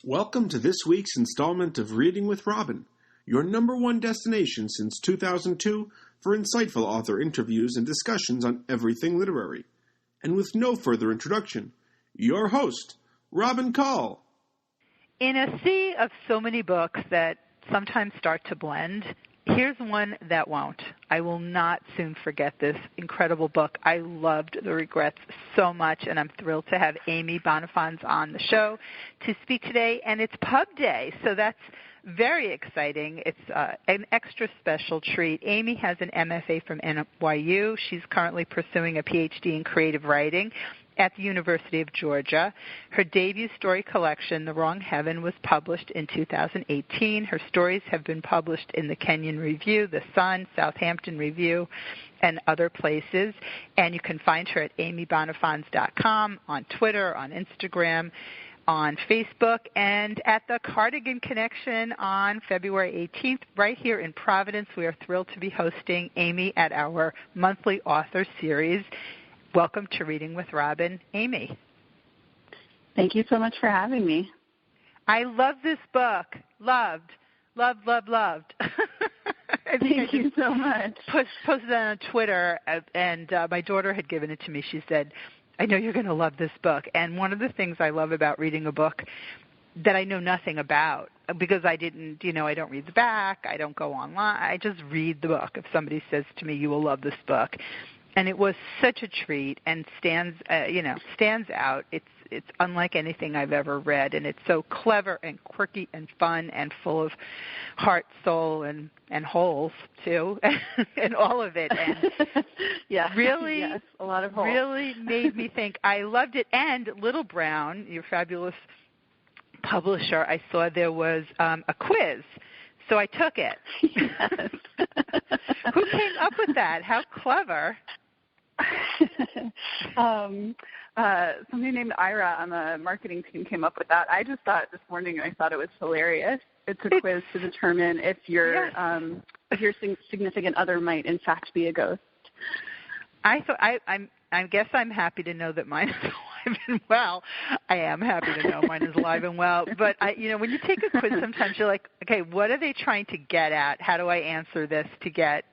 Welcome to this week's installment of Reading with Robin, your number one destination since 2002 for insightful author interviews and discussions on everything literary. And with no further introduction, your host, Robin Call. In a sea of so many books that sometimes start to blend, here's one that won't. I will not soon forget this incredible book. I loved The Regrets so much, and I'm thrilled to have Amy Bonnaffons on the show to speak today. And it's Pub Day, so that's very exciting. It's an extra special treat. Amy has an MFA from NYU. She's currently pursuing a PhD in creative writing at the University of Georgia. Her debut story collection, The Wrong Heaven, was published in 2018. Her stories have been published in the Kenyon Review, The Sun, Southampton Review, and other places. And you can find her at amybonnaffons.com, on Twitter, on Instagram, on Facebook, and at the Cardigan Connection on February 18th, right here in Providence. We are thrilled to be hosting Amy at our monthly author series. Welcome to Reading with Robin, Amy. Thank you so much for having me. I love this book. Loved. Thank you so much. Posted it on Twitter, and my daughter had given it to me. She said, I know you're going to love this book. And one of the things I love about reading a book that I know nothing about, because I don't read the back, I don't go online, I just read the book. If somebody says to me, you will love this book. And it was such a treat and stands out. It's unlike anything I've ever read, and it's so clever and quirky and fun and full of heart, soul, and holes too, and all of it. And really, yes, a lot of holes. Really made me think. I loved it. And Little Brown, your fabulous publisher, I saw there was a quiz. So I took it. Yes. Who came up with that? How clever. Somebody named Ira on the marketing team came up with that. I just saw it this morning, and I thought it was hilarious. It's a quiz to determine if your significant other might in fact be a ghost. I guess I'm happy to know that mine is alive and well. I am happy to know mine is alive and well. But when you take a quiz, sometimes you're like, okay, what are they trying to get at? How do I answer this to get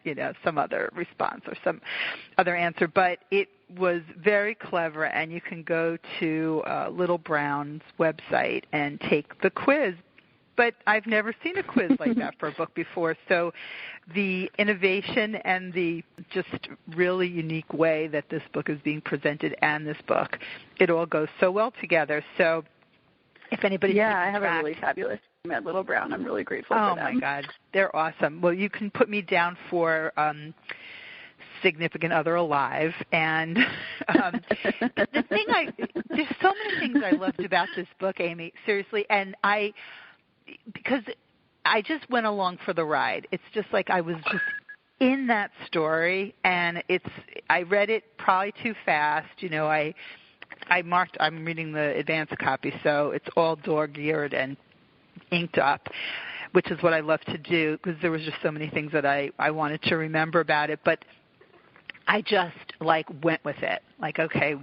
some other response or some other answer? But it was very clever, and you can go to Little Brown's website and take the quiz. But I've never seen a quiz like that for a book before. So the innovation and the just really unique way that this book is being presented and this book, it all goes so well together. So if anybody... Yeah, I have a really fabulous team at Little Brown. I'm really grateful for them. Oh, my God. They're awesome. Well, you can put me down for... significant other alive, and there's so many things I loved about this book, Amy, seriously, and because I just went along for the ride. It's just like I was just in that story, and I read it probably too fast. I'm reading the advanced copy, so it's all dog-eared and inked up, which is what I love to do, because there was just so many things that I wanted to remember about it, but I just went with it. Okay,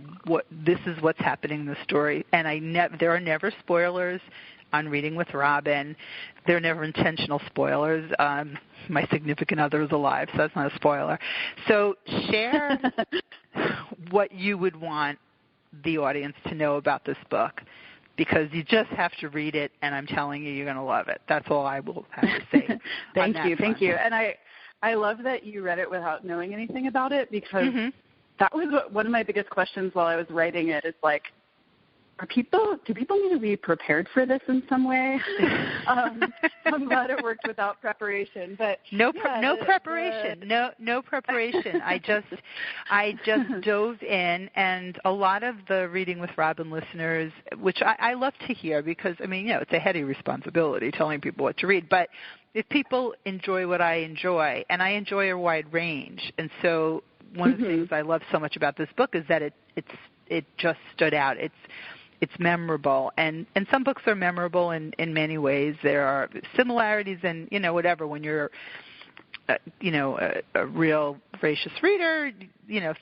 this is what's happening in the story, and there are never spoilers on Reading with Robin. There are never intentional spoilers. My significant other is alive, so that's not a spoiler. So share what you would want the audience to know about this book, because you just have to read it, and I'm telling you, you're going to love it. That's all I will have to say. Thank you. And I love that you read it without knowing anything about it, because that was one of my biggest questions while I was writing it. Is do people need to be prepared for this in some way? I'm glad it worked without preparation, but no preparation. I just dove in, and a lot of the Reading with Robin listeners, which I love to hear, because it's a heady responsibility telling people what to read, but if people enjoy what I enjoy, and I enjoy a wide range, and so one of the things I love so much about this book is that it just stood out. It's memorable, and some books are memorable in many ways. There are similarities, and whatever. When you're a real voracious reader,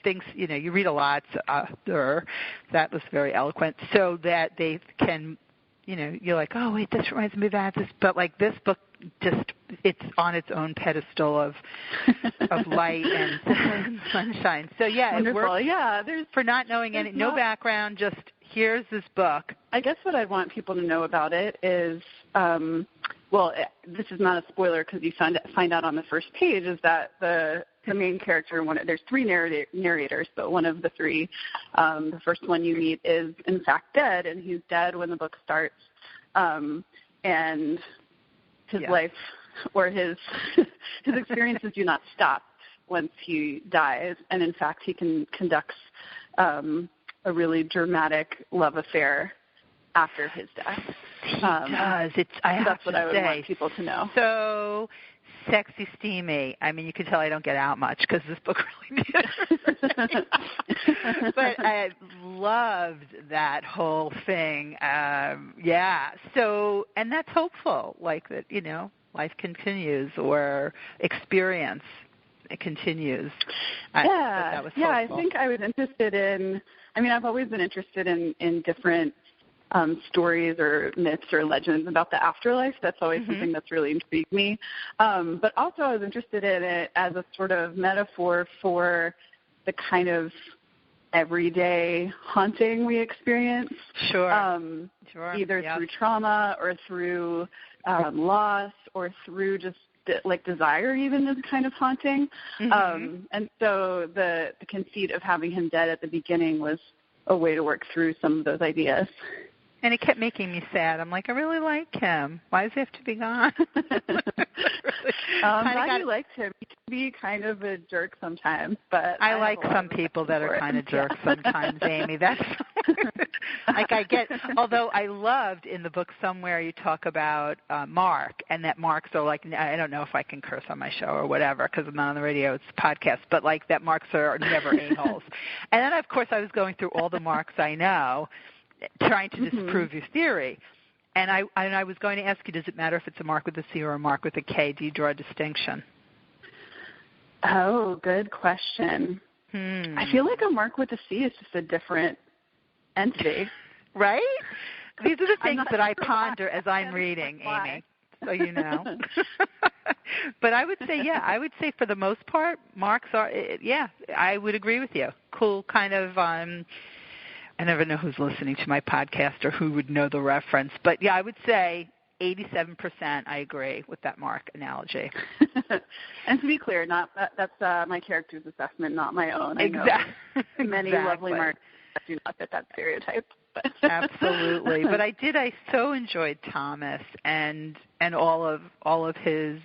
things you read a lot. That was very eloquent, so that they can you're like, oh, wait, this reminds me of that. But like this book, just it's on its own pedestal of light and sunshine. So yeah, wonderful. It works. Yeah, for not knowing no background, just here's this book. I guess what I'd want people to know about it is, this is not a spoiler because you find out on the first page, is that the main character, there's three narrators, but one of the three, the first one you meet is in fact dead, and he's dead when the book starts, and his life or his experiences do not stop once he dies, and in fact he conducts a really dramatic love affair after his death. He does. That's what I would want people to know. So sexy, steamy. I mean, you can tell I don't get out much because this book really did. But I loved that whole thing. So, and that's hopeful, like that, life continues or experience continues. That was hopeful. I think I was interested in, I've always been interested in different stories or myths or legends about the afterlife. That's always something that's really intrigued me. But also I was interested in it as a sort of metaphor for the kind of everyday haunting we experience. Sure. Either through trauma or through loss or through just like desire even is kind of haunting. And so the conceit of having him dead at the beginning was a way to work through some of those ideas. And it kept making me sad. I'm like, I really like him. Why does he have to be gone? I'm glad you liked him. He can be kind of a jerk sometimes, but I like some people that are kind of jerks sometimes, Amy. That's like I get. Although I loved in the book somewhere you talk about Mark, and that Marks are like, I don't know if I can curse on my show or whatever because I'm not on the radio, it's a podcast, but like that Marks are never a-holes. And then of course I was going through all the Marks I know, trying to disprove your theory. And I was going to ask you, does it matter if it's a Mark with a C or a Mark with a K? Do you draw a distinction? Oh, good question. I feel like a Mark with a C is just a different entity. Right? These are the things that I ponder as I'm reading, Amy, so you know. But I would say, for the most part, Marks are, I would agree with you. Cool kind of, I never know who's listening to my podcast or who would know the reference. But, I would say 87% I agree with that Mark analogy. And to be clear, that's my character's assessment, not my own. Exactly. I know many lovely Marks that do not fit that stereotype. Absolutely. But I so enjoyed Thomas and all of his,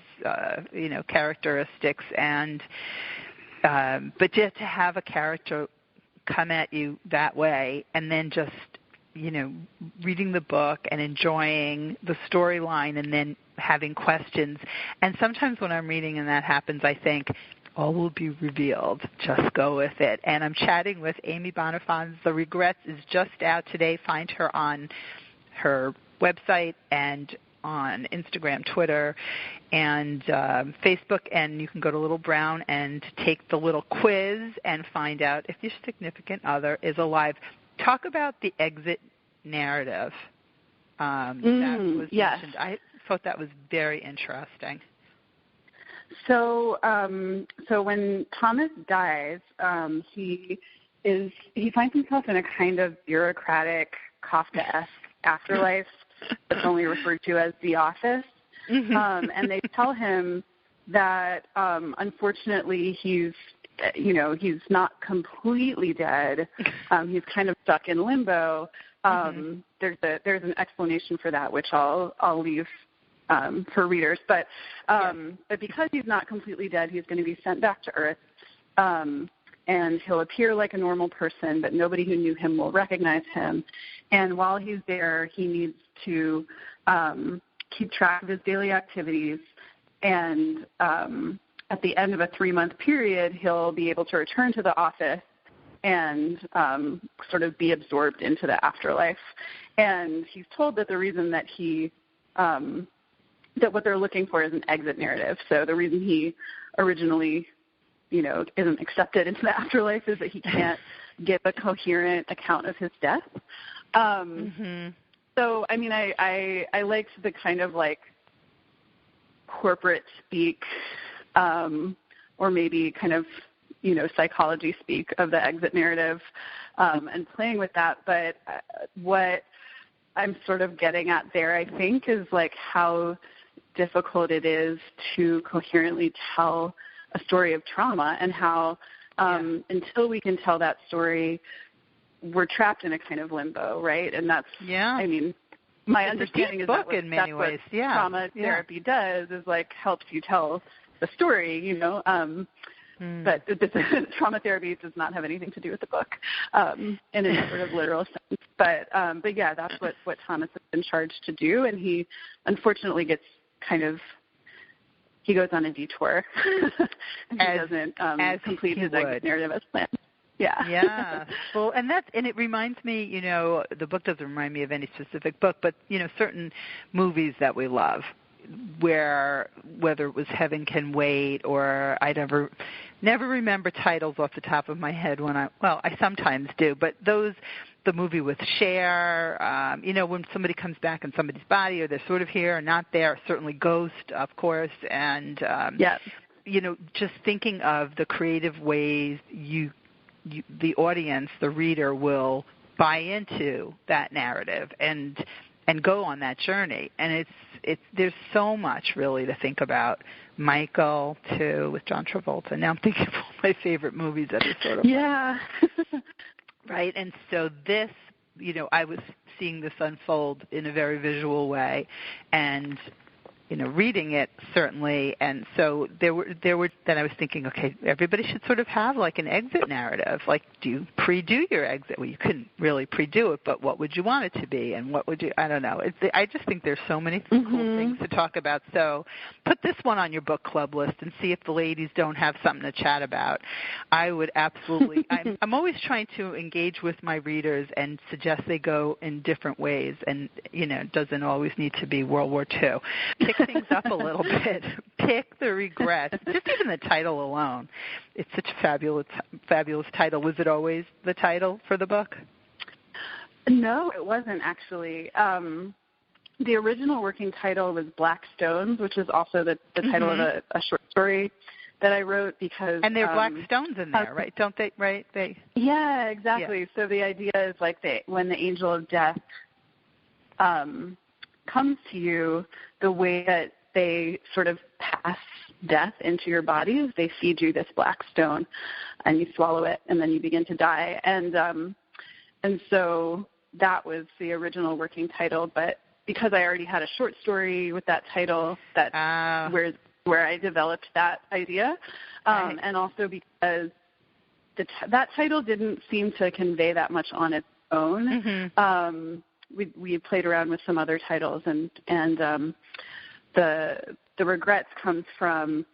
characteristics. And but just to have a character come at you that way and then just, reading the book and enjoying the storyline and then having questions. And sometimes when I'm reading and that happens, I think, all will be revealed. Just go with it. And I'm chatting with Amy Bonnaffons. The Regrets is just out today. Find her on her website and on Instagram, Twitter, and Facebook, and you can go to Little Brown and take the little quiz and find out if your significant other is alive. Talk about the exit narrative that was mentioned. I thought that was very interesting. So when Thomas dies, he finds himself in a kind of bureaucratic, Kafkaesque afterlife that's only referred to as the office. And they tell him that unfortunately he's not completely dead. He's kind of stuck in limbo. There's an explanation for that, which I'll leave for readers. But because he's not completely dead, he's going to be sent back to Earth. And he'll appear like a normal person, but nobody who knew him will recognize him. And while he's there, he needs to keep track of his daily activities. And at the end of a 3-month period, he'll be able to return to the office and sort of be absorbed into the afterlife. And he's told that the reason that that what they're looking for is an exit narrative. So the reason he originally isn't accepted into the afterlife is that he can't give a coherent account of his death. So, I mean, I liked the kind of like corporate speak, or maybe kind of, psychology speak of the exit narrative, and playing with that. But what I'm sort of getting at there, I think, is like how difficult it is to coherently tell a story of trauma, and how until we can tell that story, we're trapped in a kind of limbo, right? And that's, I mean, my understanding is that in many ways. Trauma therapy does is like helps you tell the story, But trauma therapy does not have anything to do with the book in a sort of literal sense. But yeah, that's what Thomas has been charged to do, and he unfortunately gets he goes on a detour. He doesn't complete his exit narrative as planned. Yeah. Yeah. Well, and it reminds me, the book doesn't remind me of any specific book, but, certain movies that we love, where whether it was Heaven Can Wait, or I never remember titles off the top of my head I sometimes do, but the movie with Cher, when somebody comes back in somebody's body, or they're sort of here or not there, certainly Ghost, of course, and, just thinking of the creative ways the audience, the reader, will buy into that narrative and go on that journey. And there's so much really to think about. Michael too, with John Travolta. Now I'm thinking of all my favorite movies that are sort of right. And so this, I was seeing this unfold in a very visual way, and reading it certainly. And so there were then I was thinking, okay, everybody should sort of have like an exit narrative. Like, do you pre-do your exit? Well, you couldn't really pre-do it, but what would you want it to be? And what would you, I don't know. I just think there's so many cool things to talk about. So put this one on your book club list and see if the ladies don't have something to chat about. I would absolutely, I'm always trying to engage with my readers and suggest they go in different ways. And, it doesn't always need to be World War II. Pick things up a little bit. Pick the regrets. Just even the title alone. It's such a fabulous title. Was it always the title for the book? No, it wasn't actually. The original working title was Black Stones, which is also the title of a short story that I wrote because... And there are black stones in there, right? Don't they? Right? Yeah, exactly. Yeah. So the idea is like when the angel of death comes to you, the way that they sort of pass death into your body is they feed you this black stone, and you swallow it, and then you begin to die. And so that was the original working title. But because I already had a short story with that title, where I developed that idea, and also because that title didn't seem to convey that much on its own. We played around with some other titles, and the regrets comes from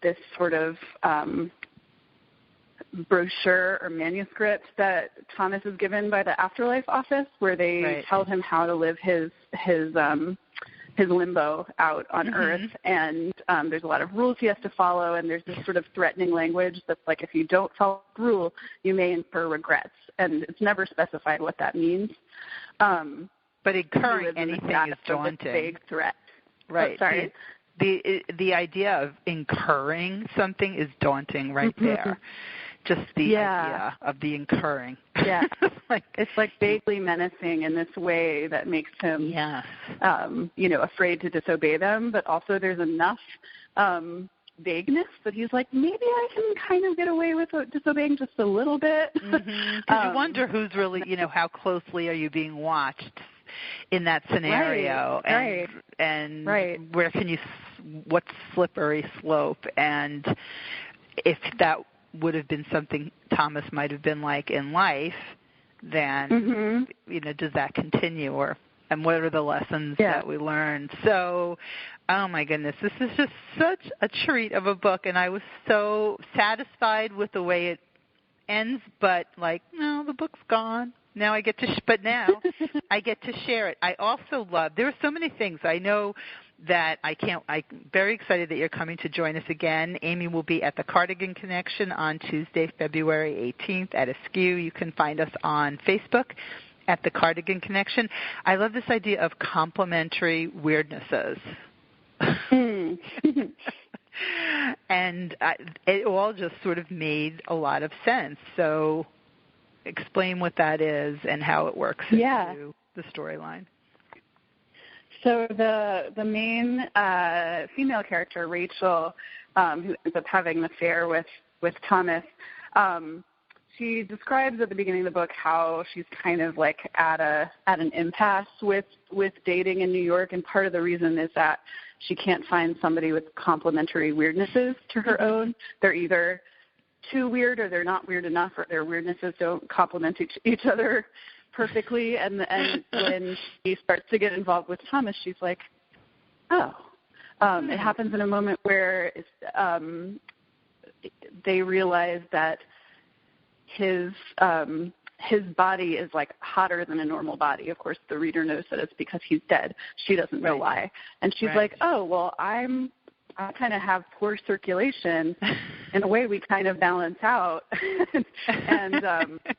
this sort of brochure or manuscript that Thomas is given by the Afterlife Office, where they tell him how to live his limbo out on Earth, and there's a lot of rules he has to follow, and there's this sort of threatening language that's like, if you don't follow the rule, you may incur regrets, and it's never specified what that means. But incurring anything is daunting. Vague threat. Right. Oh, sorry. The idea of incurring something is daunting right there. Just the idea of the incurring. Yeah. It's like vaguely menacing in this way that makes him, afraid to disobey them. But also there's enough vagueness that he's like, maybe I can kind of get away with disobeying just a little bit. Because you wonder who's really, how closely are you being watched in that scenario, and where can you, what's slippery slope, and if that would have been something Thomas might have been like in life, then does that continue, and what are the lessons that we learned? So, oh my goodness, this is just such a treat of a book, and I was so satisfied with the way it ends, but no, the book's gone. Now I get to, now I get to share it. I also love, there are so many things. I know that I'm very excited that you're coming to join us again. Amy will be at the Cardigan Connection on Tuesday, February 18th at Askew. You can find us on Facebook at the Cardigan Connection, I love this idea of complementary weirdnesses. And it all just sort of made a lot of sense. So explain what that is and how it works into the storyline. So the main female character, Rachel, who ends up having an affair with Thomas, she describes at the beginning of the book how she's kind of like at an impasse with dating in New York, and part of the reason is that she can't find somebody with complementary weirdnesses to her own. They're either too weird or they're not weird enough, or their weirdnesses don't complement each other perfectly. And when she starts to get involved with Thomas, she's like, it happens in a moment where they realize that his body is like hotter than a normal body. Of course, the reader knows that it's because he's dead. She doesn't know why. And she's like, oh, well, I kind of have poor circulation. In a way, we kind of balance out. and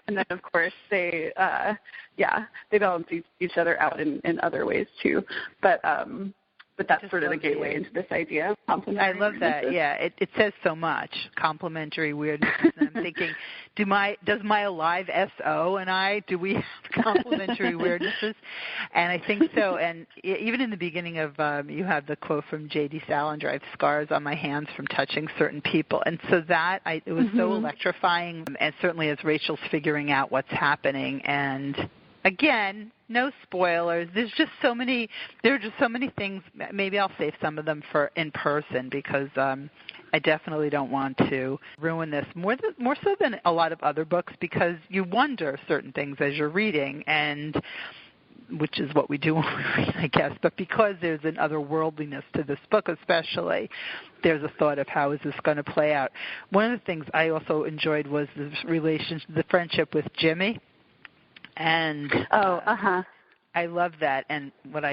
then, of course, they balance each other out in other ways too. But that's sort of the gateway into this idea of complementary. I love that. Yeah, it says so much. Complementary weirdness. And I'm thinking, does my alive SO and do we have complementary weirdnesses? And I think so. And even in the beginning of, you have the quote from J.D. Salinger, I have scars on my hands from touching certain people. And so it was so electrifying. And certainly as Rachel's figuring out what's happening, and again, no spoilers. There are just so many things. Maybe I'll save some of them for in person, because I definitely don't want to ruin this more so than a lot of other books, because you wonder certain things as you're reading, and which is what we do when we read, I guess. But because there's an otherworldliness to this book especially, there's a thought of how is this going to play out. One of the things I also enjoyed was the friendship with Jimmy. And I love that. And what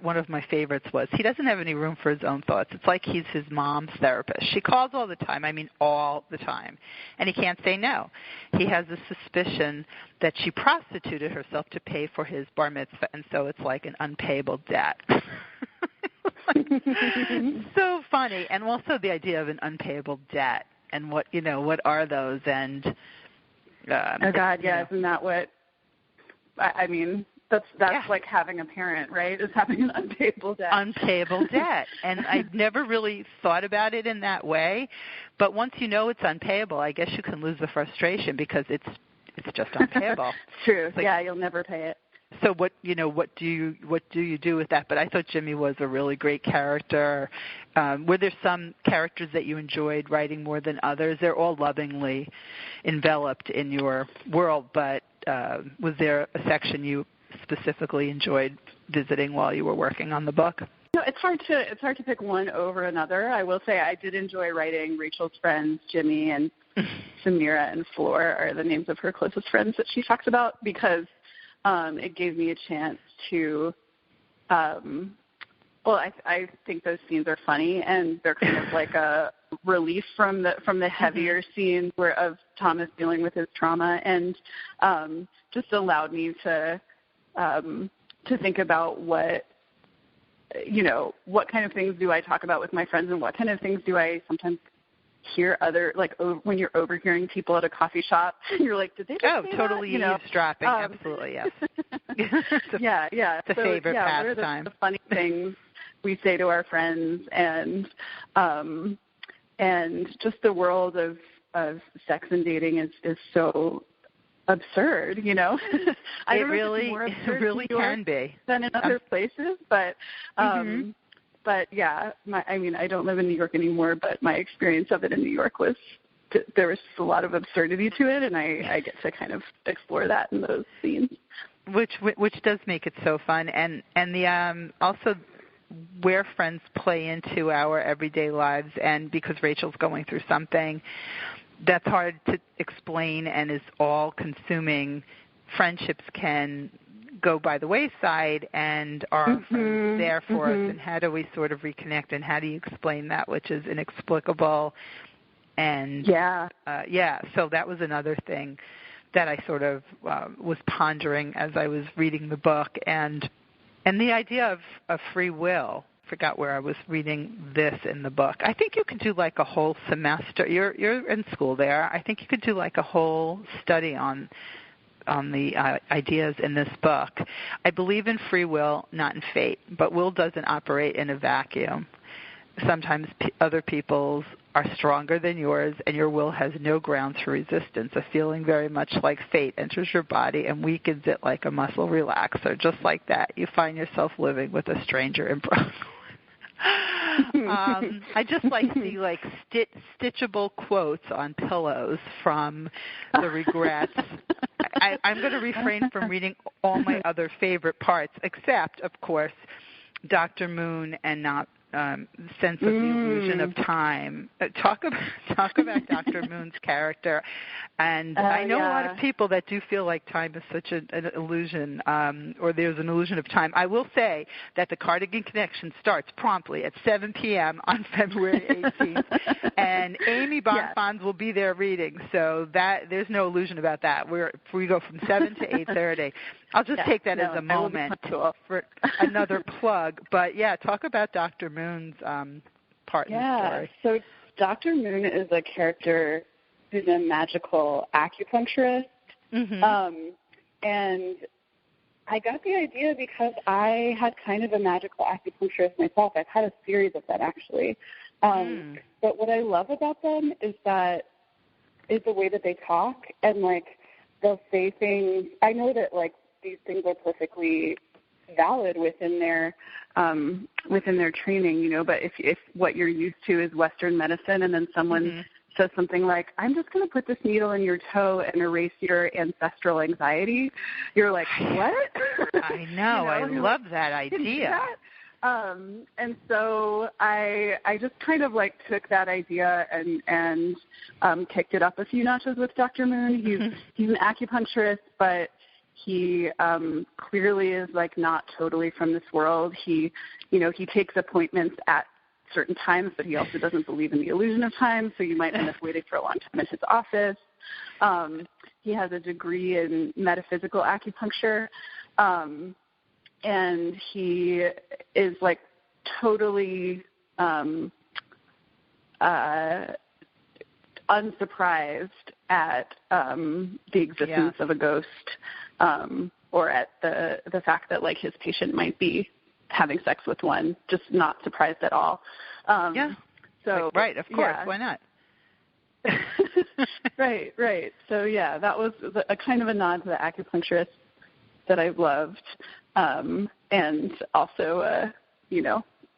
one of my favorites was he doesn't have any room for his own thoughts. It's like he's his mom's therapist. She calls all the time. I mean, all the time. And he can't say no. He has a suspicion that she prostituted herself to pay for his bar mitzvah, and so it's like an unpayable debt. So funny. And also the idea of an unpayable debt and what are those? And oh God, yeah, isn't that what? I mean, that's like having a parent, right? Is having an unpayable debt. Unpayable debt. And I've never really thought about it in that way. But once you know it's unpayable, I guess you can lose the frustration because it's just unpayable. True. Like, you'll never pay it. So what do you do with that? But I thought Jimmy was a really great character. Were there some characters that you enjoyed writing more than others? They're all lovingly enveloped in your world, but was there a section you specifically enjoyed visiting while you were working on the book? No, it's hard to pick one over another. I will say I did enjoy writing Rachel's friends, Jimmy and Samira and Flor are the names of her closest friends that she talks about, because it gave me a chance to, I think those scenes are funny, and they're kind of like a relief from the heavier scenes of Thomas dealing with his trauma, and just allowed me to think about what kind of things do I talk about with my friends, and what kind of things do I sometimes hear when you're overhearing people at a coffee shop, you're like, did they just say totally that? Eavesdropping, absolutely, yes. Yeah. It's a favorite pastime. What are the funny things we say to our friends, and just the world of sex and dating is so absurd, I don't know if it's more absurd really can be than in other places, but But yeah, I don't live in New York anymore, but my experience of it in New York was there was just a lot of absurdity to it, and I get to kind of explore that in those scenes. Which does make it so fun, and the also where friends play into our everyday lives, and because Rachel's going through something that's hard to explain and is all-consuming, friendships can go by the wayside, and are friends there for us, and how do we sort of reconnect, and how do you explain that, which is inexplicable? And so that was another thing that I sort of was pondering as I was reading the book, and the idea of free will. I forgot where I was reading this in the book. I think you could do like a whole semester. You're in school there. I think you could do like a whole study on the ideas in this book. I believe in free will, not in fate, but will doesn't operate in a vacuum. Sometimes other people's are stronger than yours, and your will has no grounds for resistance. A feeling very much like fate enters your body and weakens it like a muscle relaxer. Just like that, you find yourself living with a stranger in Brooklyn. I just like the stitchable quotes on pillows from the regrets. I'm going to refrain from reading all my other favorite parts, except, of course, Dr. Moon and not sense of the illusion of time. Talk about Dr. Moon's character, and I know a lot of people that do feel like time is such an illusion, or there's an illusion of time. I will say that the Cardigan Connection starts promptly at 7 p.m. on February 18th, and Amy Bonnaffons will be there reading, so that there's no illusion about that. We go from 7 to 8:30. I'll just take that as a moment for another plug. But, talk about Dr. Moon's part in the story. So Dr. Moon is a character who's a magical acupuncturist. And I got the idea because I had kind of a magical acupuncturist myself. I've had a series of that, actually. But what I love about them is the way that they talk, and, they'll say things. I know that, these things are perfectly valid within their training, but if what you're used to is Western medicine, and then someone says something like, "I'm just going to put this needle in your toe and erase your ancestral anxiety," you're like, "What?" I know. I love that idea. And so I just kind of took that idea and kicked it up a few notches with Dr. Moon. He's an acupuncturist, but he clearly is not totally from this world. He takes appointments at certain times, but he also doesn't believe in the illusion of time, so you might end up waiting for a long time at his office. He has a degree in metaphysical acupuncture, and he is totally unsurprised at the existence of a ghost, or at the fact that his patient might be having sex with one. Just not surprised at all. So right, of course, why not? Right. So that was a kind of a nod to the acupuncturist that I've loved, and also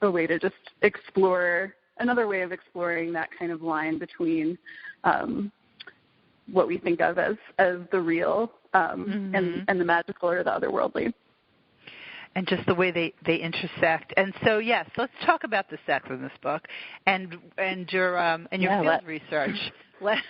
a way to just explore, another way of exploring that kind of line between what we think of as the real and the magical or the otherworldly. And just the way they intersect. And so, yes, let's talk about the sex in this book and your field research. Let's,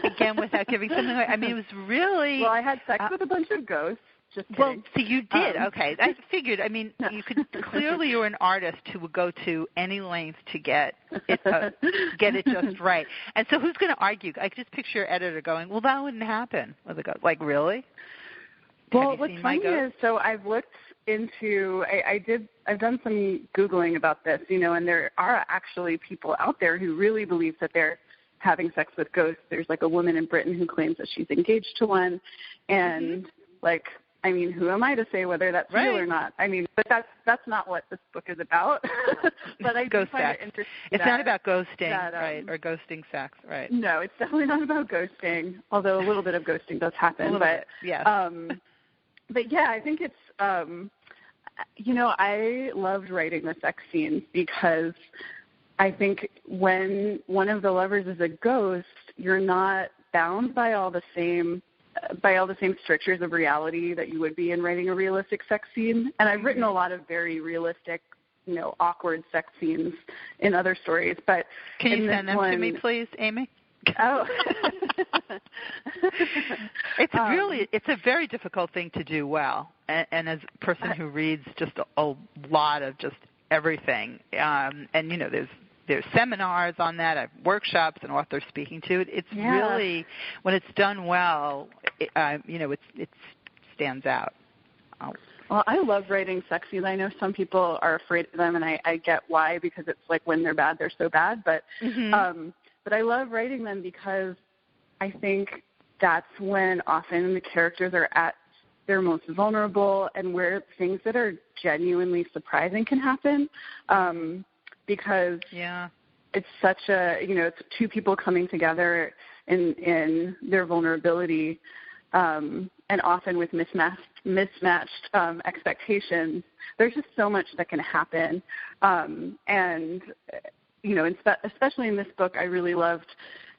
again, without giving something away. I mean, it was really... Well, I had sex with a bunch of ghosts. Just kidding. Well, so you did. Okay. I figured, you could, clearly you're an artist who would go to any length to get it just right. And so who's going to argue? I just picture your editor going, well, that wouldn't happen with a ghost. Really? Well, what's funny is, so I've looked into, I've done some Googling about this, and there are actually people out there who really believe that they're having sex with ghosts. There's a woman in Britain who claims that she's engaged to one, and who am I to say whether that's real or not? But that's not what this book is about. But I do find it interesting. It's not about ghosting, right, or ghosting sex, right? No, it's definitely not about ghosting, although a little bit of ghosting does happen. But I think it's, I loved writing the sex scenes because I think when one of the lovers is a ghost, you're not bound by all the same strictures of reality that you would be in writing a realistic sex scene. And I've written a lot of very realistic, awkward sex scenes in other stories. But can you send them to me, please, Amy? Oh. It's a very difficult thing to do well. And as a person who reads just a lot of just everything, and there's there's seminars on that. I have workshops and authors speaking to it. It's really, when it's done well, it stands out. Well, I love writing sex scenes. I know some people are afraid of them, and I get why, because it's like when they're bad, they're so bad. But but I love writing them because I think that's when often the characters are at their most vulnerable and where things that are genuinely surprising can happen. Because it's such it's two people coming together in their vulnerability, and often with mismatched expectations. There's just so much that can happen. And, especially in this book, I really loved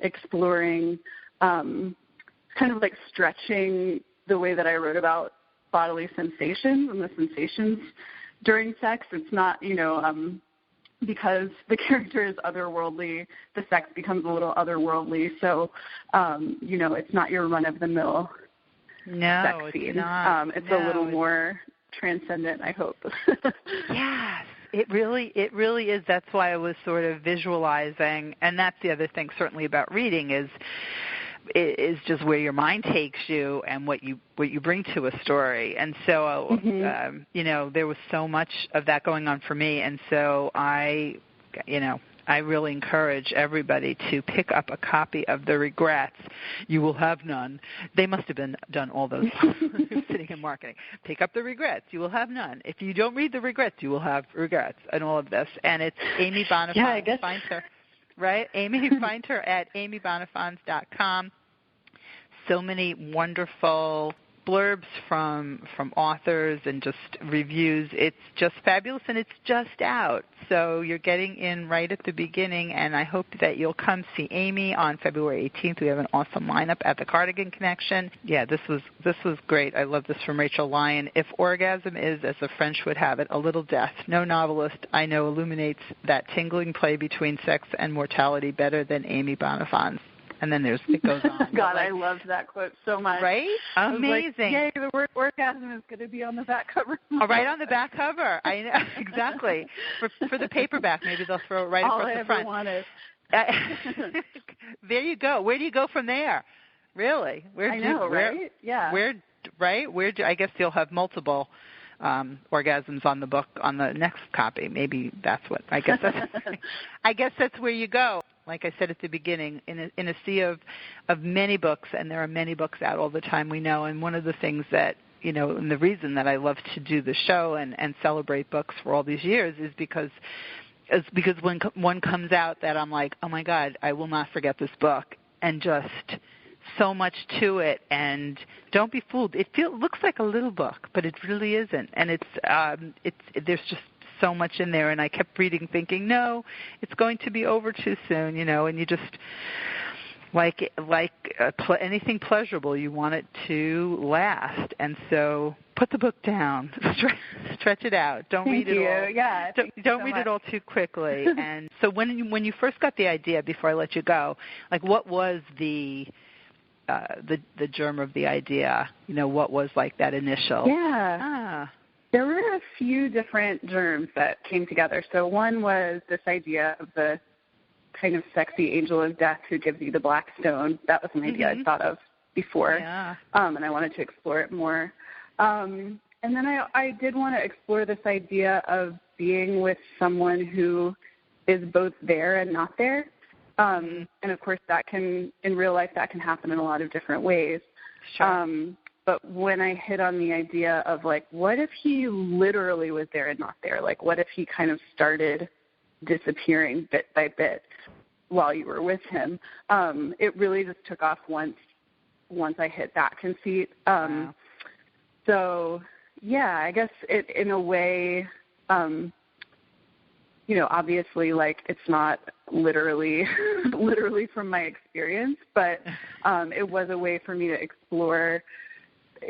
exploring kind of like stretching the way that I wrote about bodily sensations and the sensations during sex. It's not, because the character is otherworldly, the sex becomes a little otherworldly. So, it's not your run-of-the-mill sex scene. It's not. It's a little more transcendent, I hope. Yes, it really is. That's why I was sort of visualizing, and that's the other thing certainly about reading is just where your mind takes you and what you bring to a story. And so, there was so much of that going on for me, and so I really encourage everybody to pick up a copy of The Regrets. You will have none. They must have been done all those sitting in marketing. Pick up The Regrets. You will have none. If you don't read The Regrets, you will have regrets and all of this. And it's Amy Bonnaffons. Yeah, I guess. Find her, right? Amy, find her at amybonnaffons.com. So many wonderful blurbs from authors and just reviews. It's just fabulous, and it's just out. So you're getting in right at the beginning, and I hope that you'll come see Amy on February 18th. We have an awesome lineup at the Cardigan Connection. Yeah, this was great. I love this from Rachel Lyon. If orgasm is, as the French would have it, a little death, no novelist I know illuminates that tingling play between sex and mortality better than Amy Bonnaffons. And then it goes on. God, I loved that quote so much. Right? Amazing. Like, yay, the word orgasm is going to be on the back cover. Oh, right on the back cover. I know, exactly. For the paperback, maybe they'll throw it right across the front. All I ever wanted. There you go. Where do you go from there? Really? Right? Yeah. I guess you'll have multiple orgasms on the book on the next copy. Maybe that's what. I guess that's where you go. Like I said at the beginning, in a sea of many books, and there are many books out all the time, we know. And one of the things that, and the reason that I love to do the show and celebrate books for all these years is because when one comes out that I'm like, oh my God, I will not forget this book, and just so much to it. And don't be fooled. It looks like a little book, but it really isn't. And there's just so much in there, and I kept reading thinking, no, it's going to be over too soon, and you just, anything pleasurable, you want it to last. And so put the book down, stretch it out. Don't read it all. Yeah, don't read it all too quickly. And so when you first got the idea, before I let you go, what was the germ of the idea? What was that initial? Yeah. There were a few different germs that came together. So one was this idea of the kind of sexy angel of death who gives you the black stone. That was an idea I'd thought of before, and I wanted to explore it more. And then I did want to explore this idea of being with someone who is both there and not there. And, of course, in real life, that can happen in a lot of different ways. Sure. But when I hit on the idea of, what if he literally was there and not there? What if he kind of started disappearing bit by bit while you were with him? It really just took off once I hit that conceit. Wow. So, yeah, I guess it, in a way, obviously, it's not literally from my experience, but it was a way for me to explore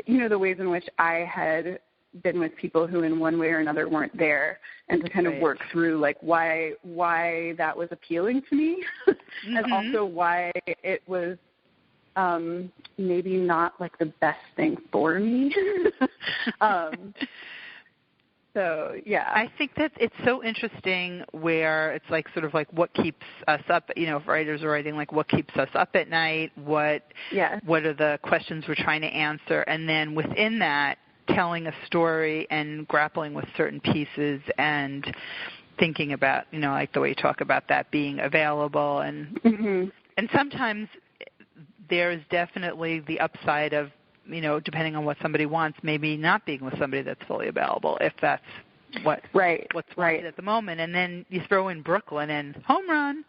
the ways in which I had been with people who in one way or another weren't there, and to kind of work through why that was appealing to me and also why it was maybe not the best thing for me. So, yeah. I think that it's so interesting where it's like sort of like what keeps us up, if writers are writing, like what keeps us up at night, what are the questions we're trying to answer, and then within that, telling a story and grappling with certain pieces and thinking about, like the way you talk about that being available. And and sometimes there's definitely the upside of, depending on what somebody wants, maybe not being with somebody that's fully available, if that's what's right at the moment. And then you throw in Brooklyn and home run.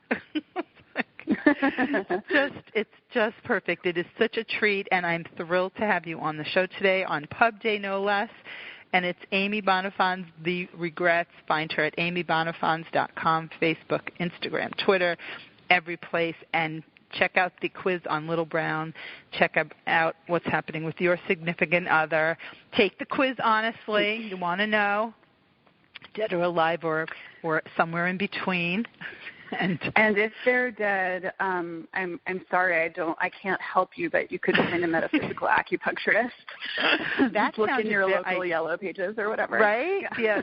It's just perfect. It is such a treat, and I'm thrilled to have you on the show today on Pub Day, no less. And it's Amy Bonnaffons, The Regrets. Find her at amybonaffons.com, Facebook, Instagram, Twitter, every place. And check out the quiz on Little Brown. Check out what's happening with your significant other. Take the quiz honestly. You want to know, dead or alive or somewhere in between. And if they're dead, I'm sorry, I can't help you, but you could find a metaphysical acupuncturist. That's look in your local Yellow Pages or whatever. Right? Yeah.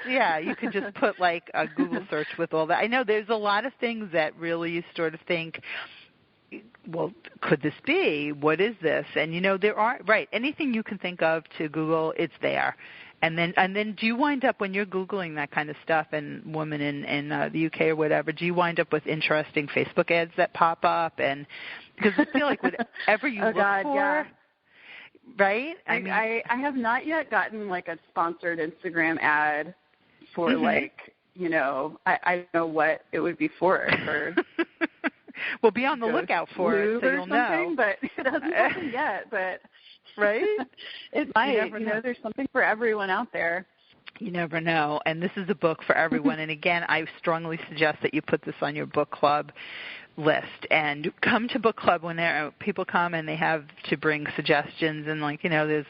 Yes. You could just put like a Google search with all that. I know there's a lot of things that really you sort of think, well, could this be? What is this? And there are anything you can think of to Google, it's there. And then do you wind up, when you're Googling that kind of stuff and women in the UK or whatever, do you wind up with interesting Facebook ads that pop up? And because I feel like whatever you look for, right? I have not yet gotten like a sponsored Instagram ad for I don't know what it would be for. Well, be on the lookout for it so you'll know. But it hasn't happened yet, but... Right? It might. There's something for everyone out there. You never know. And this is a book for everyone. And again, I strongly suggest that you put this on your book club list. And come to book club when people come and they have to bring suggestions. And there's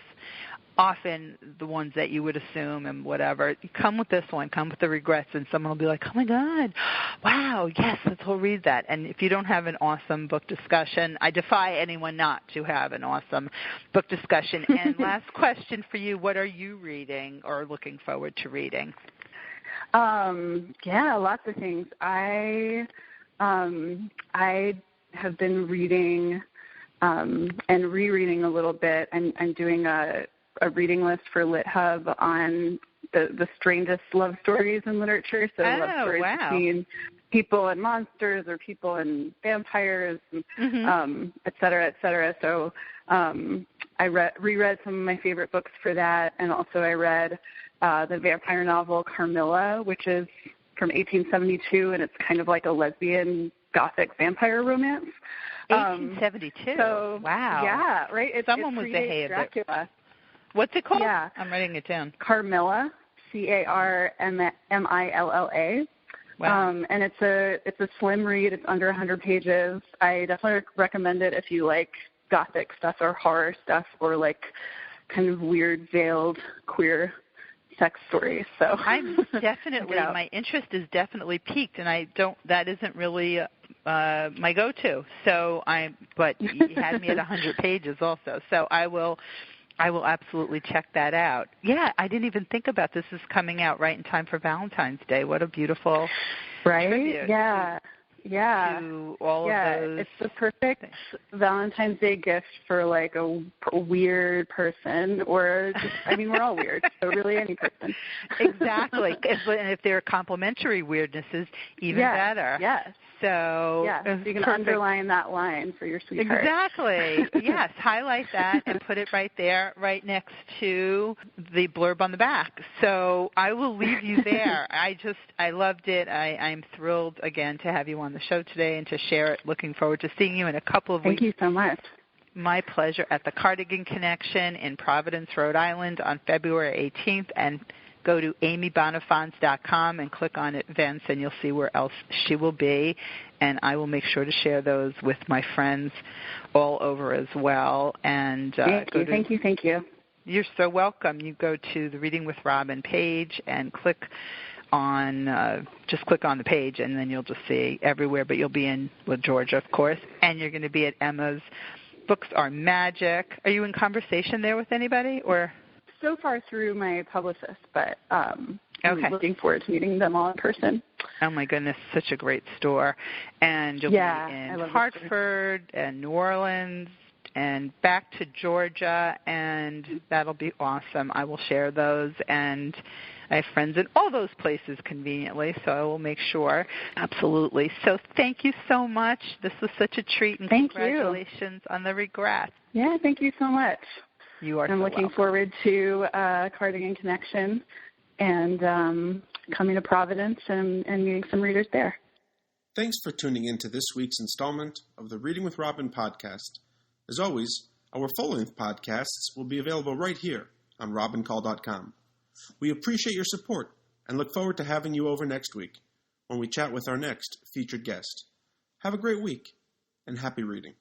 often the ones that you would assume and whatever. You come with this one, come with The Regrets, and someone will be like, oh, my God, wow, yes, let's all read that. And if you don't have an awesome book discussion, I defy anyone not to have an awesome book discussion. And last question for you, what are you reading or looking forward to reading? Lots of things. I have been reading and rereading a little bit. I'm doing a reading list for LitHub on the strangest love stories in literature. So love stories between people and monsters or people and vampires, and, et cetera, et cetera. So I reread some of my favorite books for that. And also I read the vampire novel Carmilla, which is from 1872, and it's kind of like a lesbian gothic vampire romance. 1872? So, wow. Yeah, right? Someone was ahead. Dracula. What's it called? Yeah. I'm writing it down. Carmilla, Carmilla. Wow. And it's a slim read. It's under 100 pages. I definitely recommend it if you like gothic stuff or horror stuff or like kind of weird veiled queer sex stories. So I'm definitely my interest is definitely piqued, and that isn't really my go-to. So but you had me at 100 pages also. So I will absolutely check that out. Yeah, I didn't even think about this is coming out right in time for Valentine's Day. What a beautiful tribute. Yeah. To all of those. It's the perfect Valentine's Day gift for like a weird person, or we're all weird, so really any person. Exactly. And if there are complementary weirdnesses, even better. Yes. So you can underline that line for your sweetheart. Exactly. Yes, highlight that and put it right there, right next to the blurb on the back. So I will leave you there. I loved it. I'm thrilled again to have you on the show today and to share it. Looking forward to seeing you in a couple of weeks. Thank you so much. My pleasure, at the Cardigan Connection in Providence, Rhode Island on February 18th. And go to amybonaffons.com and click on events, and you'll see where else she will be. And I will make sure to share those with my friends all over as well. And Thank you. You're so welcome. You go to the Reading with Robin page and click on the page, and then you'll just see everywhere. But you'll be in with Georgia, of course, and you're going to be at Emma's Books Are Magic. Are you in conversation there with anybody, or? so far through my publicist, but I'm Okay. looking forward to meeting them all in person. Oh my goodness, such a great store. And you'll be in Hartford and New Orleans and back to Georgia, and that'll be awesome. I will share those, and I have friends in all those places conveniently, so I will make sure. Absolutely. So thank you so much. This was such a treat, and congratulations on the regrets. Yeah, thank you so much. You are I'm so looking welcome. forward to Cardigan Connection and coming to Providence and meeting some readers there. Thanks for tuning in to this week's installment of the Reading with Robin podcast. As always, our full-length podcasts will be available right here on robincall.com. We appreciate your support and look forward to having you over next week when we chat with our next featured guest. Have a great week and happy reading.